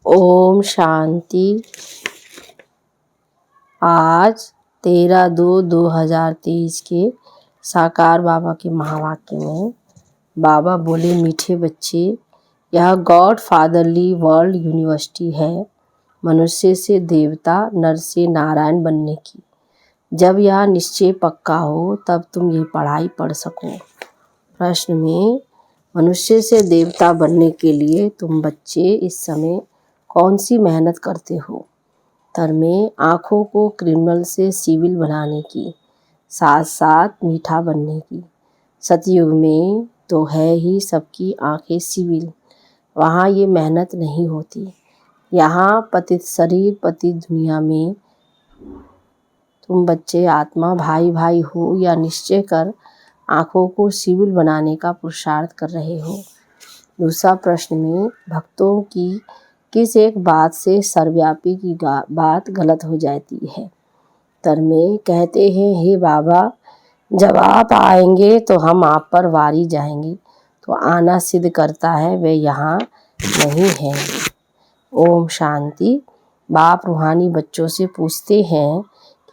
ओम शांति। आज 13/2/2023 के साकार बाबा के महावाक्य में बाबा बोले, मीठे बच्चे, यह गॉड फादरली वर्ल्ड यूनिवर्सिटी है, मनुष्य से देवता, नर से नारायण बनने की। जब यह निश्चय पक्का हो तब तुम ये पढ़ाई पढ़ सको। प्रश्न में, मनुष्य से देवता बनने के लिए तुम बच्चे इस समय कौन सी मेहनत करते हो? उत्तर में, आँखों को क्रिमिनल से सिविल बनाने की, साथ साथ मीठा बनने की। सतयुग में तो है ही सबकी आँखें सिविल, वहाँ ये मेहनत नहीं होती। यहाँ पतित शरीर पतित दुनिया में तुम बच्चे आत्मा भाई भाई हो या निश्चय कर आँखों को सिविल बनाने का पुरुषार्थ कर रहे हो। दूसरा प्रश्न में, भक्तों की किस एक बात से सर्वव्यापी की बात गलत हो जाती है? उत्तर में, कहते हैं, हे बाबा, जब आप आएंगे तो हम आप पर वारी जाएंगे। तो आना सिद्ध करता है वे यहाँ नहीं है। ओम शांति। बाप रूहानी बच्चों से पूछते हैं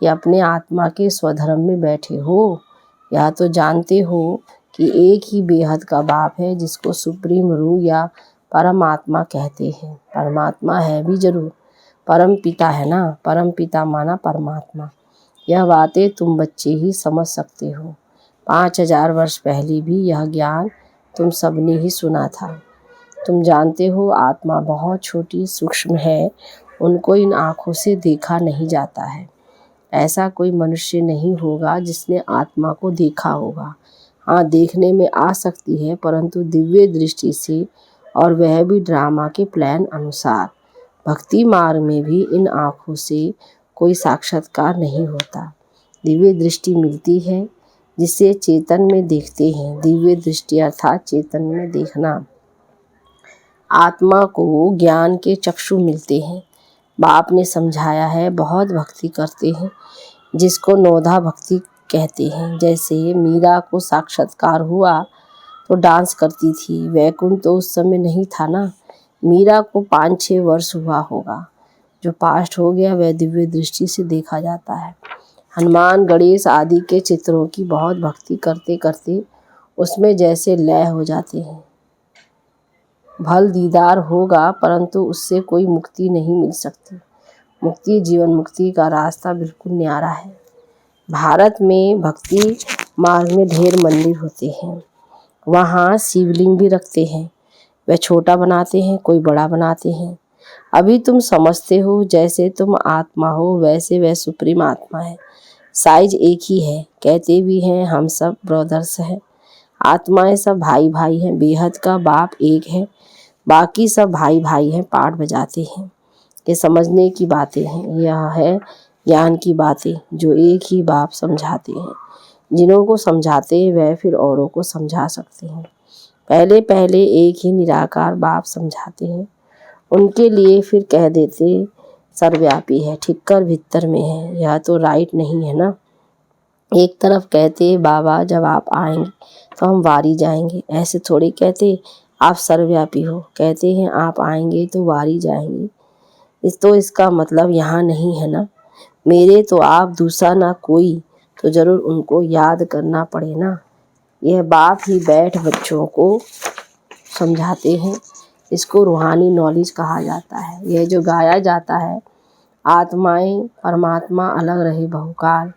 कि अपने आत्मा के स्वधर्म में बैठे हो, या तो जानते हो कि एक ही बेहद का बाप है जिसको सुप्रीम रूह या परमात्मा कहते हैं। परमात्मा है भी जरूर, परम पिता है ना, परम पिता माना परमात्मा। यह बातें तुम बच्चे ही समझ सकते हो। 5000 वर्ष पहले भी यह ज्ञान तुम सबने ही सुना था। तुम जानते हो आत्मा बहुत छोटी सूक्ष्म है, उनको इन आँखों से देखा नहीं जाता है। ऐसा कोई मनुष्य नहीं होगा जिसने आत्मा को देखा होगा। हाँ, देखने में आ सकती है, परंतु दिव्य दृष्टि से, और वह भी ड्रामा के प्लान अनुसार। भक्ति मार्ग में भी इन आँखों से कोई साक्षात्कार नहीं होता। दिव्य दृष्टि मिलती है जिसे चेतन में देखते हैं। दिव्य दृष्टि अर्थात चेतन में देखना। आत्मा को ज्ञान के चक्षु मिलते हैं। बाप ने समझाया है, बहुत भक्ति करते हैं जिसको नौधा भक्ति कहते हैं। जैसे मीरा को साक्षात्कार हुआ तो डांस करती थी। वैकुंठ तो उस समय नहीं था ना। मीरा को 5-6 वर्ष हुआ होगा। जो पास्ट हो गया वह दिव्य दृष्टि से देखा जाता है। हनुमान, गणेश आदि के चित्रों की बहुत भक्ति करते करते उसमें जैसे लय हो जाते हैं। भल दीदार होगा, परंतु उससे कोई मुक्ति नहीं मिल सकती। मुक्ति, जीवन मुक्ति का रास्ता बिल्कुल न्यारा है। भारत में भक्ति मार्ग में ढेर मंदिर होते हैं, वहाँ शिवलिंग भी रखते हैं। वह छोटा बनाते हैं, कोई बड़ा बनाते हैं। अभी तुम समझते हो जैसे तुम आत्मा हो वैसे वह सुप्रीम आत्मा है। साइज एक ही है। कहते भी हैं हम सब ब्रदर्स हैं। आत्माएं सब भाई भाई हैं। बेहद का बाप एक है, बाकी सब भाई भाई हैं। पाठ बजाते हैं। ये समझने की बातें हैं। यह है ज्ञान की बातें जो एक ही बाप समझाते हैं। जिन्हों को समझाते हैं वह फिर औरों को समझा सकते हैं। पहले पहले एक ही निराकार बाप समझाते हैं, उनके लिए फिर कह देते सर्वव्यापी है, ठिक्कर भीतर में है। यह तो राइट नहीं है ना। एक तरफ कहते बाबा जब आप आएंगे तो हम वारी जाएंगे, ऐसे थोड़ी कहते आप सर्वव्यापी हो। कहते हैं आप आएंगे तो वारी जाएंगे। इसका मतलब यहाँ नहीं है ना। मेरे तो आप, दूसरा ना कोई, तो जरूर उनको याद करना पड़े ना। यह बाप ही बैठ बच्चों को समझाते हैं। इसको रूहानी नॉलेज कहा जाता है। यह जो गाया जाता है, आत्माएं परमात्मा अलग रहे बहुकाल,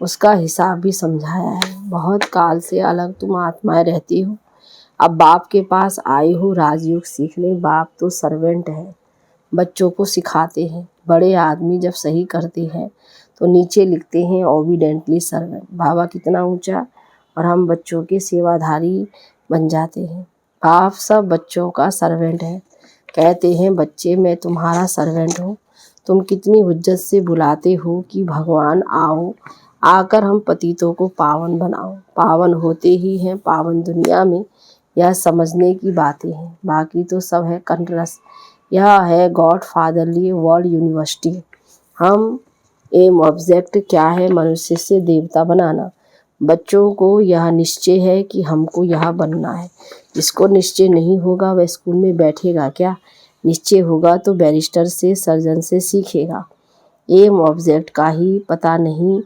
उसका हिसाब भी समझाया है। बहुत काल से अलग तुम आत्माएं रहती हो। अब बाप के पास आए हो राजयोग सीखने। बाप तो सर्वेंट है, बच्चों को सिखाते हैं। बड़े आदमी जब सही करते हैं तो नीचे लिखते हैं ओबीडेंटली सर्वेंट। बाबा कितना ऊंचा, और हम बच्चों के सेवाधारी बन जाते हैं। बाप सब बच्चों का सर्वेंट है। कहते हैं बच्चे मैं तुम्हारा सर्वेंट हूँ। तुम कितनी हुज्जत से बुलाते हो कि भगवान आओ, आकर हम पतितों को पावन बनाओ। पावन होते ही हैं पावन दुनिया में। यह समझने की बातें हैं, बाकी तो सब है कंठरस। यह है गॉड फादरली वर्ल्ड यूनिवर्सिटी। हम एम ऑब्जेक्ट क्या है? मनुष्य से देवता बनाना। बच्चों को यह निश्चय है कि हमको यह बनना है। जिसको निश्चय नहीं होगा वह स्कूल में बैठेगा क्या? निश्चय होगा तो बैरिस्टर से सर्जन से सीखेगा। एम ऑब्जेक्ट का ही पता नहीं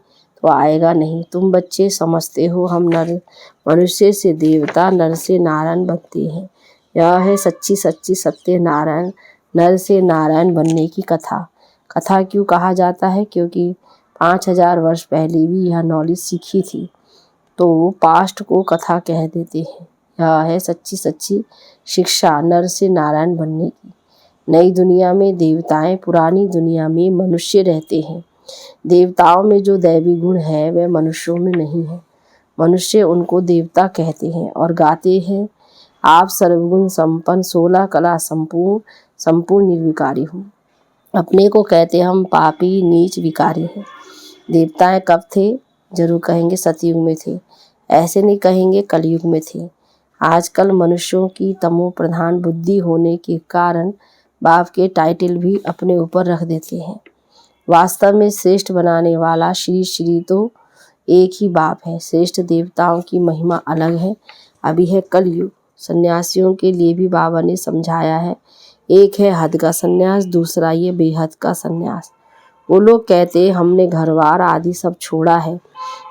तो आएगा नहीं। तुम बच्चे समझते हो हम नर मनुष्य से देवता नर से नारायण बनते हैं। यह है सच्ची सच्ची सत्य नारायण नर से नारायण बनने की कथा। कथा क्यों कहा जाता है? क्योंकि 5000 वर्ष पहले भी यह नॉलेज सीखी थी, तो पास्ट को कथा कह देते हैं। यह है सच्ची सच्ची शिक्षा नर से नारायण बनने की। नई दुनिया में देवताएं, पुरानी दुनिया में मनुष्य रहते हैं। देवताओं में जो दैवी गुण है वह मनुष्यों में नहीं है। मनुष्य उनको देवता कहते हैं और गाते हैं, आप सर्वगुण संपन्न 16 कला संपूर्ण निर्विकारी हूँ। अपने को कहते हम पापी नीच विकारी हैं। देवताएं कब थे? जरूर कहेंगे सतयुग में थे। ऐसे नहीं कहेंगे कलयुग में थे। आजकल मनुष्यों की तमो प्रधान बुद्धि होने के कारण बाप के टाइटल भी अपने ऊपर रख देते हैं। वास्तव में श्रेष्ठ बनाने वाला श्री श्री तो एक ही बाप है। श्रेष्ठ देवताओं की महिमा अलग है। अभी है कलयुग। सन्यासियों के लिए भी बाबा ने समझाया है। एक है हद का सन्यास, दूसरा ये बेहद का सन्यास। वो लोग कहते हमने घरबार आदि सब छोड़ा है,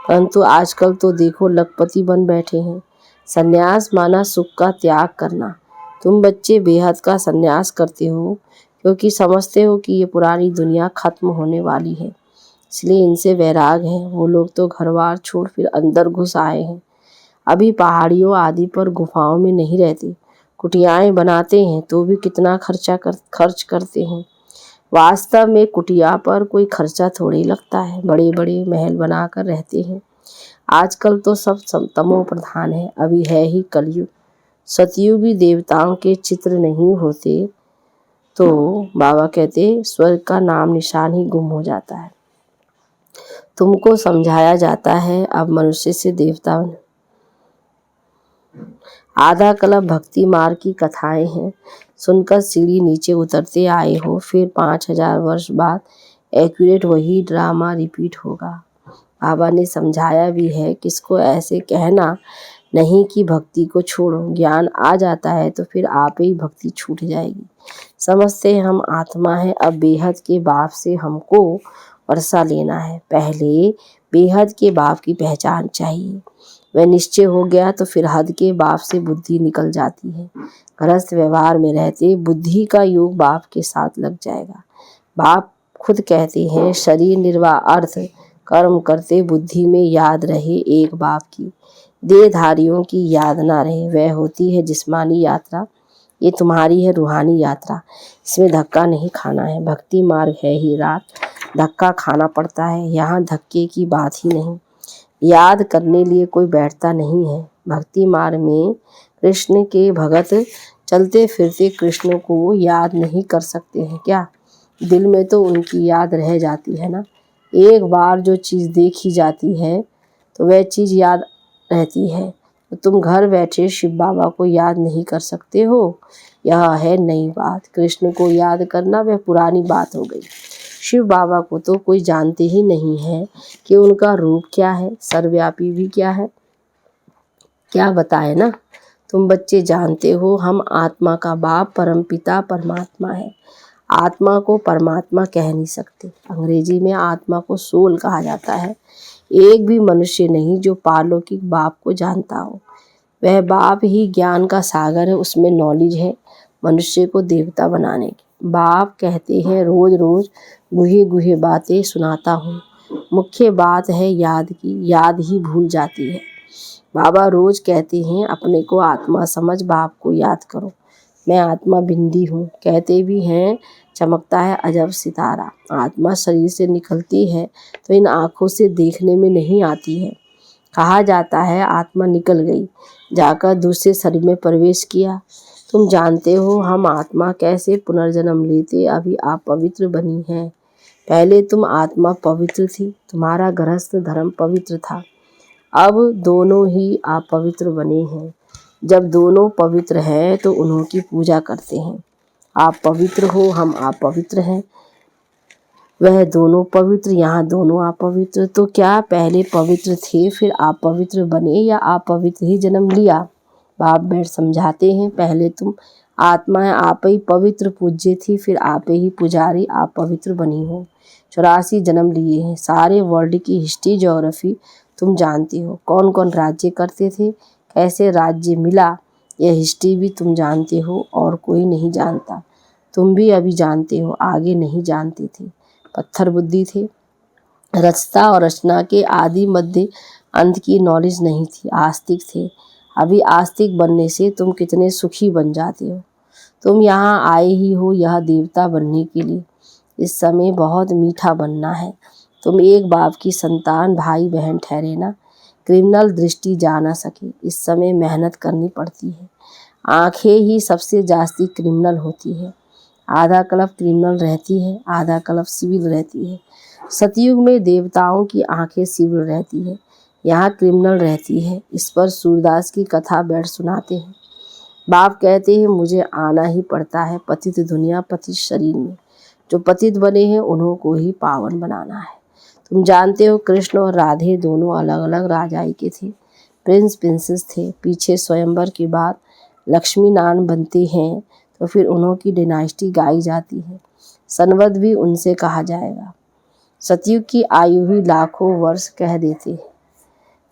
परंतु आजकल तो देखो लखपति बन बैठे हैं। सन्यास माना सुख का त्याग करना। तुम बच्चे बेहद का सन्यास करते हो क्योंकि समझते हो कि ये पुरानी दुनिया खत्म होने वाली है, इसलिए इनसे वैराग है। वो लोग तो घरबार छोड़ फिर अंदर घुस आए हैं। अभी पहाड़ियों आदि पर गुफाओं में नहीं रहते, कुटियाएं बनाते हैं तो भी कितना खर्च करते हैं। वास्तव में कुटिया पर कोई खर्चा थोड़ी लगता है। बड़े बड़े महल बनाकर रहते हैं। आजकल तो सब तमो प्रधान है। अभी है ही कलयुग। सतयुगी देवताओं के चित्र नहीं होते तो बाबा कहते स्वर्ग का नाम निशान ही गुम हो जाता है। तुमको समझाया जाता है अब मनुष्य से देवता बनो। आधा कल्प भक्ति मार्ग की कथाएं हैं। सुनकर सीढ़ी नीचे उतरते आए हो, फिर 5000 वर्ष बाद एक्यूरेट वही ड्रामा रिपीट होगा। बाबा ने समझाया भी है, किसको ऐसे कहना नहीं कि भक्ति को छोड़ो। ज्ञान आ जाता है तो फिर आप ही भक्ति छूट जाएगी। समझते हैं हम आत्मा है। अब बेहद के बाप से हमको वर्षा लेना है। पहले बेहद के बाप की पहचान चाहिए। वह निश्चय हो गया तो फिर हद के बाप से बुद्धि निकल जाती है। गृहस्थ व्यवहार में रहते बुद्धि का योग बाप के साथ लग जाएगा। बाप खुद कहते हैं शरीर निर्वाह अर्थ कर्म करते बुद्धि में याद रहे एक बाप की। देहधारियों की याद ना रहे, वह होती है जिस्मानी यात्रा। ये तुम्हारी है रूहानी यात्रा। इसमें धक्का नहीं खाना है। भक्ति मार्ग है ही रात, धक्का खाना पड़ता है। यहाँ धक्के की बात ही नहीं। याद करने लिए कोई बैठता नहीं है। भक्ति मार्ग में कृष्ण के भगत चलते फिरते कृष्ण को याद नहीं कर सकते हैं क्या? दिल में तो उनकी याद रह जाती है ना। एक बार जो चीज़ देखी जाती है तो वह चीज़ याद रहती है। तो तुम घर बैठे शिव बाबा को याद नहीं कर सकते हो, यह है नई बात। कृष्ण को याद करना वह पुरानी बात हो गई। शिव बाबा को तो कोई जानते ही नहीं है कि उनका रूप क्या है, सर्वव्यापी भी क्या है, क्या बताए ना। तुम बच्चे जानते हो हम आत्मा का बाप परमपिता परमात्मा है। आत्मा को परमात्मा कह नहीं सकते। अंग्रेजी में आत्मा को सोल कहा जाता है। एक भी मनुष्य नहीं जो पारलौकिक बाप को जानता हो। वह बाप ही ज्ञान का सागर है, उसमें नॉलेज है मनुष्य को देवता बनाने की। बाप कहते हैं रोज रोज गुहे गुहे बातें सुनाता हूँ। मुख्य बात है याद की, याद ही भूल जाती है। बाबा रोज कहते हैं अपने को आत्मा समझ बाप को याद करो। मैं आत्मा बिंदी हूँ। कहते भी हैं चमकता है अजब सितारा। आत्मा शरीर से निकलती है तो इन आँखों से देखने में नहीं आती है। कहा जाता है आत्मा निकल गई, जाकर दूसरे शरीर में प्रवेश किया। तुम जानते हो हम आत्मा कैसे पुनर्जन्म लेते अभी आप पवित्र बनी हैं। पहले तुम आत्मा पवित्र थी, तुम्हारा गृहस्थ धर्म पवित्र था। अब दोनों ही आप पवित्र बने हैं। जब दोनों पवित्र हैं तो उन्हीं की पूजा करते हैं। आप पवित्र हो, हम आप पवित्र हैं। वह दोनों पवित्र, यहाँ दोनों आप पवित्र। तो क्या पहले पवित्र थे फिर आप पवित्र बने या आप पवित्र ही जन्म लिया? बाप बैठ समझाते हैं पहले तुम आत्मा है, आप ही पवित्र पूज्य थी, फिर आप ही पुजारी, आप पवित्र बनी हो। 84 जन्म लिए हैं, सारे वर्ल्ड की हिस्ट्री ज्योग्राफी तुम जानती हो। कौन कौन राज्य करते थे, कैसे राज्य मिला, यह हिस्ट्री भी तुम जानते हो और कोई नहीं जानता। तुम भी अभी जानते हो, आगे नहीं जानते थे। पत्थर बुद्धि थे, रचता और रचना के आदि मध्य अंत की नॉलेज नहीं थी। आस्तिक थे, अभी आस्तिक बनने से तुम कितने सुखी बन जाते हो। तुम यहाँ आए ही हो यह देवता बनने के लिए। इस समय बहुत मीठा बनना है। तुम एक बाप की संतान भाई बहन ठहरे ना। क्रिमिनल दृष्टि जा ना सके, इस समय मेहनत करनी पड़ती है। आंखें ही सबसे जास्ती क्रिमिनल होती है। आधा कल्प क्रिमिनल रहती है, आधा कल्प सिविल रहती है। सतयुग में देवताओं की आंखें सिविल रहती है, यहाँ क्रिमिनल रहती है। इस पर सूरदास की कथा बैठ सुनाते हैं। बाप कहते हैं मुझे आना ही पड़ता है पतित दुनिया पतित शरीर में। जो पतित बने हैं उन्हों को ही पावन बनाना है। तुम जानते हो कृष्ण और राधे दोनों अलग अलग राजाई के थे, प्रिंस प्रिंसेस थे। पीछे स्वयंवर के बाद लक्ष्मी नारायण बनते हैं तो फिर उन्हों की डिनास्टी गाई जाती है। संवद भी उनसे कहा जाएगा। सतयुग की आयु ही लाखों वर्ष कह देते हैं।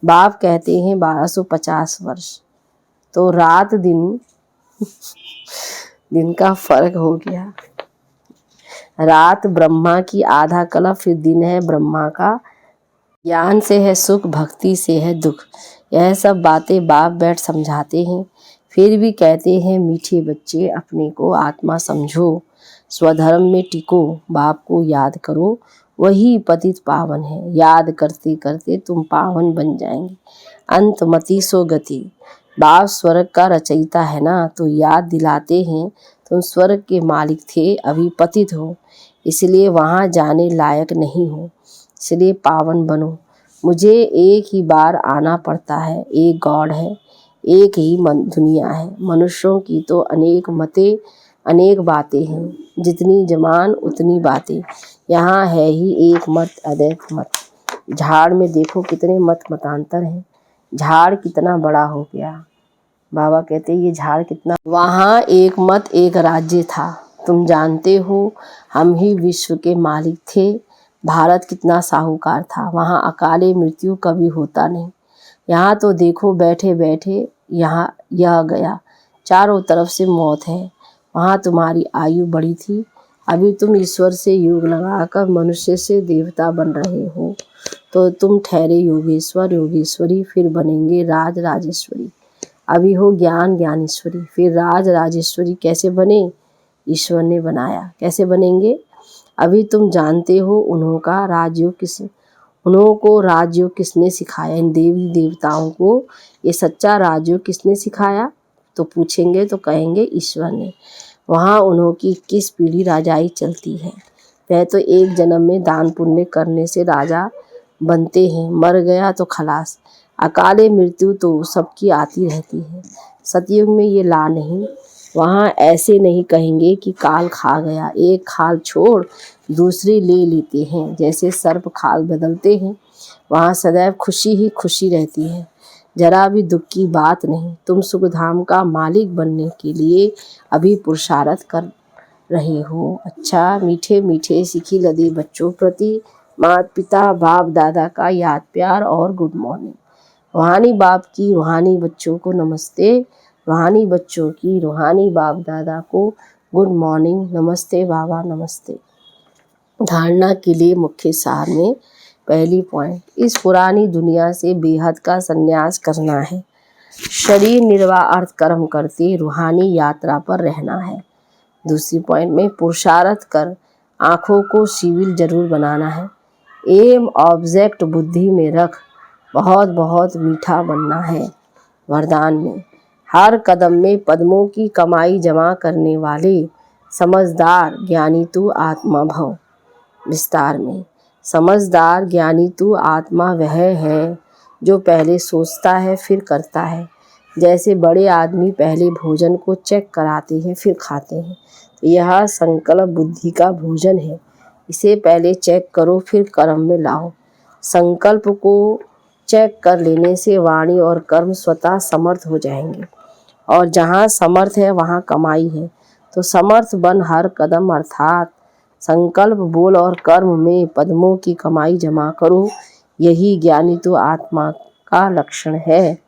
बाप कहते हैं 1250 वर्ष। तो रात दिन दिन का फर्क हो गया। रात ब्रह्मा की आधा कल्प, फिर दिन है ब्रह्मा का। ज्ञान से है सुख, भक्ति से है दुख। यह सब बातें बाप बैठ समझाते हैं। फिर भी कहते हैं मीठे बच्चे अपने को आत्मा समझो, स्वधर्म में टिको, बाप को याद करो, वही पतित पावन है। याद करते करते तुम पावन बन जाएंगे। अंत मति सो गति। बाप स्वर्ग का रचयिता है ना, तो याद दिलाते हैं तुम स्वर्ग के मालिक थे, अभी पतित हो, इसलिए वहाँ जाने लायक नहीं हो, इसलिए पावन बनो। मुझे एक ही बार आना पड़ता है। एक गॉड है, एक ही दुनिया है। मनुष्यों की तो अनेक मतें, अनेक बातें हैं, जितनी जमान उतनी बातें। यहाँ है ही एक मत, अद्वैत मत। झाड़ में देखो कितने मत मतांतर हैं। झाड़ कितना बड़ा हो गया। बाबा कहते ये झाड़ कितना। वहाँ एक मत एक राज्य था। तुम जानते हो हम ही विश्व के मालिक थे। भारत कितना साहूकार था। वहाँ अकाले मृत्यु कभी होता नहीं। यहाँ तो देखो बैठे बैठे यहाँ यह गया, चारों तरफ से मौत है। वहाँ तुम्हारी आयु बड़ी थी, अभी तुम ईश्वर से योग लगाकर मनुष्य से देवता बन रहे हो। तो तुम ठहरे योगेश्वर योगेश्वरी, फिर बनेंगे राज राजेश्वरी। अभी हो ज्ञान ज्ञानेश्वरी, फिर राज राजेश्वरी कैसे बने, ईश्वर ने बनाया। कैसे बनेंगे अभी तुम जानते हो। उन्हों को राजयोग किसने सिखाया, इन देवी देवताओं को ये सच्चा राजयोग किसने सिखाया, तो पूछेंगे तो कहेंगे ईश्वर ने। वहाँ उन्हों की 21 पीढ़ी राजाई चलती है। वह तो एक जन्म में दान पुण्य करने से राजा बनते हैं, मर गया तो खलास। अकाले मृत्यु तो सबकी आती रहती है। सतयुग में ये ला नहीं। वहाँ ऐसे नहीं कहेंगे कि काल खा गया, एक खाल छोड़ दूसरी ले लेते हैं, जैसे सर्प खाल बदलते हैं। वहाँ सदैव खुशी ही खुशी रहती है, जरा भी दुख की बात नहीं। तुम सुखधाम का मालिक बनने के लिए अभी पुरुषार्थ कर रहे हो। अच्छा मीठे मीठे सीखी लदे बच्चों प्रति माता पिता बाप दादा का याद प्यार और गुड मॉर्निंग। रूहानी बाप की रूहानी बच्चों को नमस्ते, रूहानी बच्चों की रूहानी बाप दादा को गुड मॉर्निंग, नमस्ते बाबा नमस्ते। धारणा के लिए मुख्य सार में पहली पॉइंट, इस पुरानी दुनिया से बेहद का संन्यास करना है। शरीर निर्वाह अर्थ कर्म करते रूहानी यात्रा पर रहना है। दूसरी पॉइंट में पुरुषार्थ कर आँखों को सिविल जरूर बनाना है। एम ऑब्जेक्ट बुद्धि में रख, बहुत बहुत मीठा बनना है। वरदान में हर कदम में पद्मों की कमाई जमा करने वाले समझदार ज्ञानी तू आत्मा भव। विस्तार में समझदार ज्ञानी तू आत्मा वह है जो पहले सोचता है फिर करता है। जैसे बड़े आदमी पहले भोजन को चेक कराते हैं फिर खाते हैं, तो यह संकल्प बुद्धि का भोजन है। इसे पहले चेक करो फिर कर्म में लाओ। संकल्प को चेक कर लेने से वाणी और कर्म स्वतः समर्थ हो जाएंगे और जहाँ समर्थ है वहाँ कमाई है। तो समर्थ बन हर कदम अर्थात संकल्प बोल और कर्म में पद्मों की कमाई जमा करो, यही ज्ञानी तो आत्मा का लक्षण है।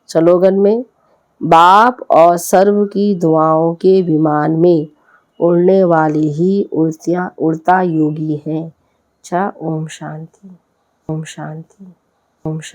स्लोगन में बाप और सर्व की दुआओं के विमान में उड़ने वाले ही उड़ता योगी हैं। अच्छा, ओम शांति, ओम शांति, ओम शांति।